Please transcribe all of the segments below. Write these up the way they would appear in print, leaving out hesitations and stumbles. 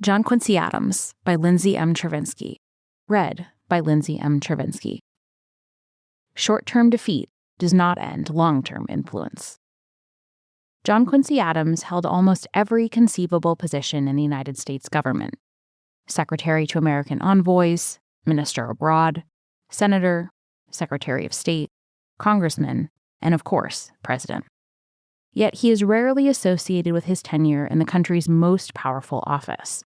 John Quincy Adams by Lindsay M. Chervinsky. Read by Lindsay M. Chervinsky. Short-term defeat does not end long-term influence. John Quincy Adams held almost every conceivable position in the United States government: Secretary to American Envoys, Minister Abroad, Senator, Secretary of State, Congressman, and of course, President. Yet he is rarely associated with his tenure in the country's most powerful office.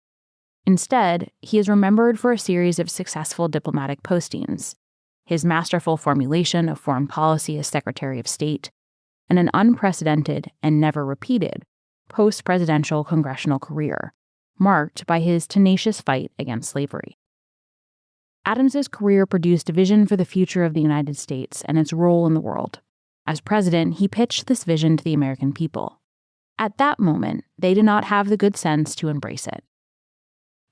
Instead, he is remembered for a series of successful diplomatic postings, his masterful formulation of foreign policy as Secretary of State, and an unprecedented and never repeated post-presidential congressional career, marked by his tenacious fight against slavery. Adams's career produced a vision for the future of the United States and its role in the world. As president, he pitched this vision to the American people. At that moment, they did not have the good sense to embrace it.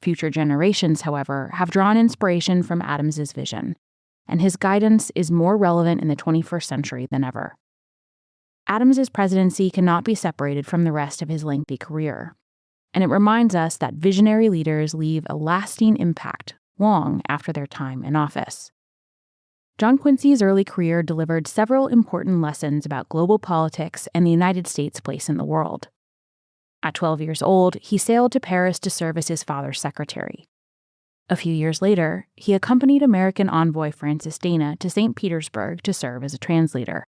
Future generations, however, have drawn inspiration from Adams's vision, and his guidance is more relevant in the 21st century than ever. Adams's presidency cannot be separated from the rest of his lengthy career, and it reminds us that visionary leaders leave a lasting impact long after their time in office. John Quincy's early career delivered several important lessons about global politics and the United States' place in the world. At 12 years old, he sailed to Paris to serve as his father's secretary. A few years later, he accompanied American envoy Francis Dana to St. Petersburg to serve as a translator.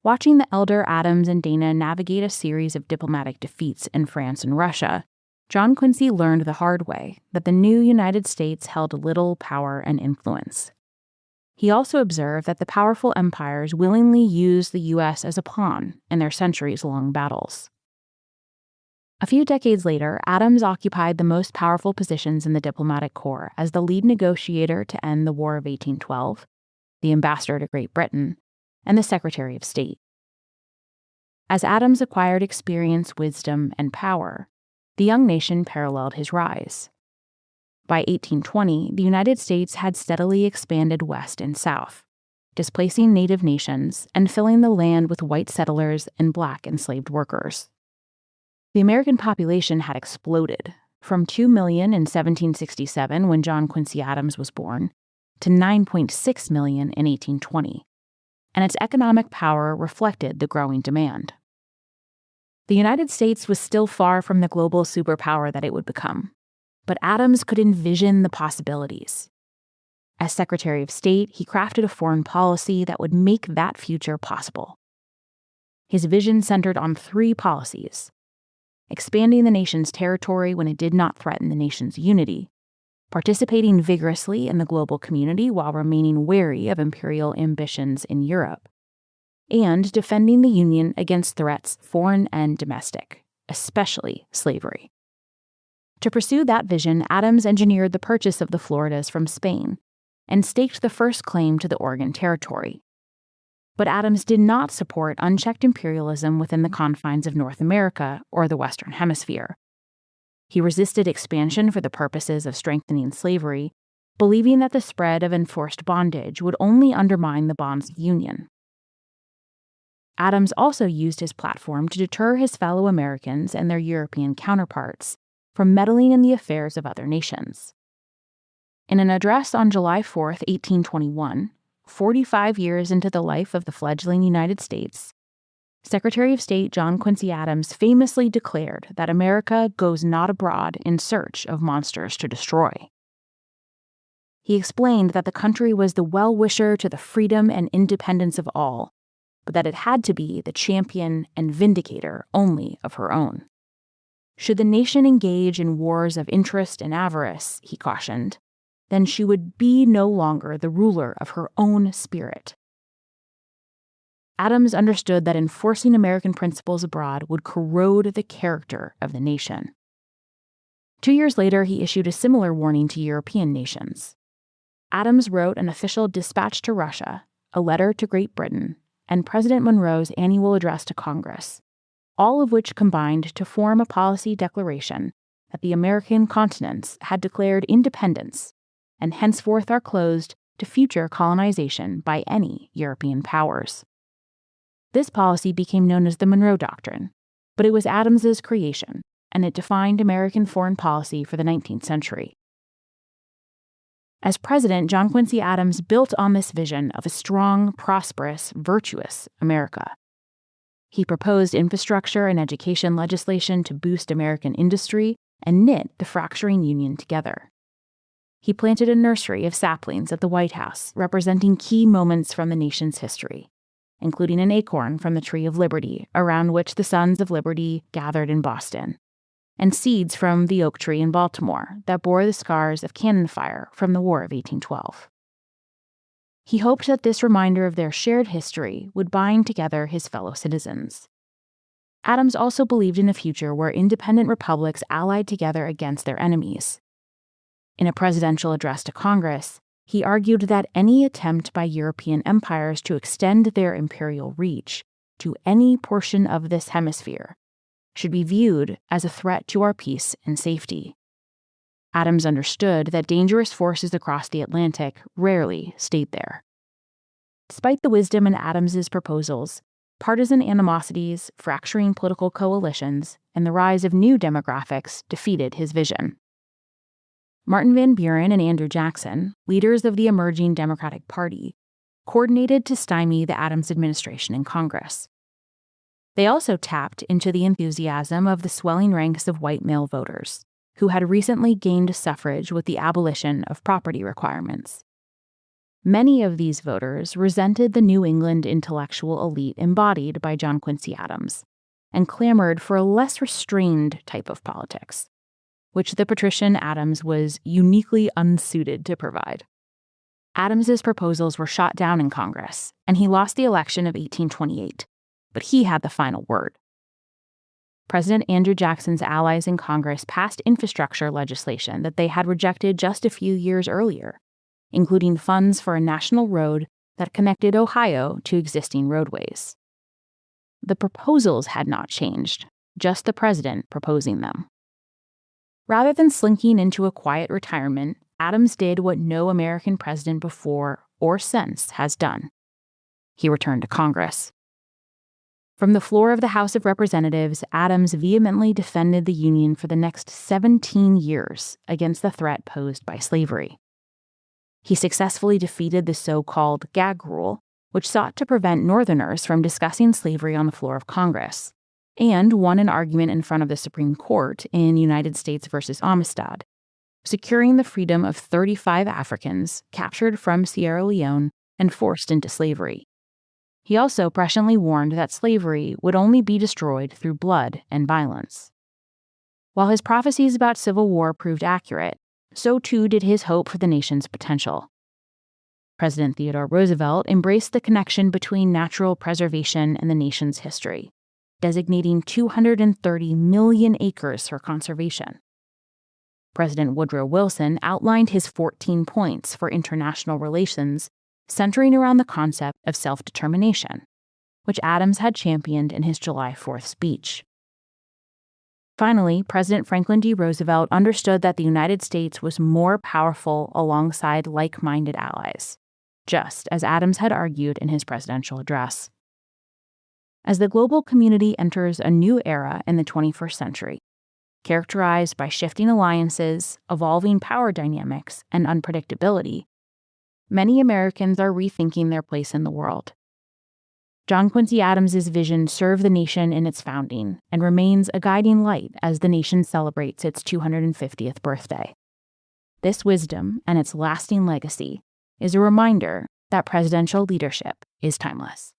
Watching the elder Adams and Dana navigate a series of diplomatic defeats in France and Russia, John Quincy learned the hard way that the new United States held little power and influence. He also observed that the powerful empires willingly used the U.S. as a pawn in their centuries-long battles. A few decades later, Adams occupied the most powerful positions in the diplomatic corps as the lead negotiator to end the War of 1812, the ambassador to Great Britain, and the Secretary of State. As Adams acquired experience, wisdom, and power, the young nation paralleled his rise. By 1820, the United States had steadily expanded west and south, displacing native nations and filling the land with white settlers and black enslaved workers. The American population had exploded, from 2 million in 1767 when John Quincy Adams was born, to 9.6 million in 1820, and its economic power reflected the growing demand. The United States was still far from the global superpower that it would become, but Adams could envision the possibilities. As Secretary of State, he crafted a foreign policy that would make that future possible. His vision centered on 3 policies: expanding the nation's territory when it did not threaten the nation's unity, participating vigorously in the global community while remaining wary of imperial ambitions in Europe, and defending the Union against threats foreign and domestic, especially slavery. To pursue that vision, Adams engineered the purchase of the Floridas from Spain and staked the first claim to the Oregon Territory. But Adams did not support unchecked imperialism within the confines of North America or the Western Hemisphere. He resisted expansion for the purposes of strengthening slavery, believing that the spread of enforced bondage would only undermine the bonds of union. Adams also used his platform to deter his fellow Americans and their European counterparts from meddling in the affairs of other nations. In an address on July 4, 1821, 45 years into the life of the fledgling United States, Secretary of State John Quincy Adams famously declared that America goes not abroad in search of monsters to destroy. He explained that the country was the well-wisher to the freedom and independence of all, but that it had to be the champion and vindicator only of her own. Should the nation engage in wars of interest and avarice, he cautioned, then she would be no longer the ruler of her own spirit. Adams understood that enforcing American principles abroad would corrode the character of the nation. 2 years later, he issued a similar warning to European nations. Adams wrote an official dispatch to Russia, a letter to Great Britain, and President Monroe's annual address to Congress, all of which combined to form a policy declaration that the American continents had declared independence and henceforth are closed to future colonization by any European powers. This policy became known as the Monroe Doctrine, but it was Adams's creation, and it defined American foreign policy for the 19th century. As president, John Quincy Adams built on this vision of a strong, prosperous, virtuous America. He proposed infrastructure and education legislation to boost American industry and knit the fracturing Union together. He planted a nursery of saplings at the White House, representing key moments from the nation's history, including an acorn from the Tree of Liberty, around which the Sons of Liberty gathered in Boston, and seeds from the oak tree in Baltimore that bore the scars of cannon fire from the War of 1812. He hoped that this reminder of their shared history would bind together his fellow citizens. Adams also believed in a future where independent republics allied together against their enemies. In a presidential address to Congress, he argued that any attempt by European empires to extend their imperial reach to any portion of this hemisphere should be viewed as a threat to our peace and safety. Adams understood that dangerous forces across the Atlantic rarely stayed there. Despite the wisdom in Adams's proposals, partisan animosities, fracturing political coalitions, and the rise of new demographics defeated his vision. Martin Van Buren and Andrew Jackson, leaders of the emerging Democratic Party, coordinated to stymie the Adams administration in Congress. They also tapped into the enthusiasm of the swelling ranks of white male voters, who had recently gained suffrage with the abolition of property requirements. Many of these voters resented the New England intellectual elite embodied by John Quincy Adams, and clamored for a less restrained type of politics, which the patrician Adams was uniquely unsuited to provide. Adams's proposals were shot down in Congress, and he lost the election of 1828, but he had the final word. President Andrew Jackson's allies in Congress passed infrastructure legislation that they had rejected just a few years earlier, including funds for a national road that connected Ohio to existing roadways. The proposals had not changed, just the president proposing them. Rather than slinking into a quiet retirement, Adams did what no American president before or since has done. He returned to Congress. From the floor of the House of Representatives, Adams vehemently defended the Union for the next 17 years against the threat posed by slavery. He successfully defeated the so-called gag rule, which sought to prevent Northerners from discussing slavery on the floor of Congress, and won an argument in front of the Supreme Court in United States v. Amistad, securing the freedom of 35 Africans captured from Sierra Leone and forced into slavery. He also presciently warned that slavery would only be destroyed through blood and violence. While his prophecies about civil war proved accurate, so too did his hope for the nation's potential. President Theodore Roosevelt embraced the connection between natural preservation and the nation's history, designating 230 million acres for conservation. President Woodrow Wilson outlined his 14 points for international relations, centering around the concept of self-determination, which Adams had championed in his July 4th speech. Finally, President Franklin D. Roosevelt understood that the United States was more powerful alongside like-minded allies, just as Adams had argued in his presidential address. As the global community enters a new era in the 21st century, characterized by shifting alliances, evolving power dynamics, and unpredictability, many Americans are rethinking their place in the world. John Quincy Adams's vision served the nation in its founding and remains a guiding light as the nation celebrates its 250th birthday. This wisdom and its lasting legacy is a reminder that presidential leadership is timeless.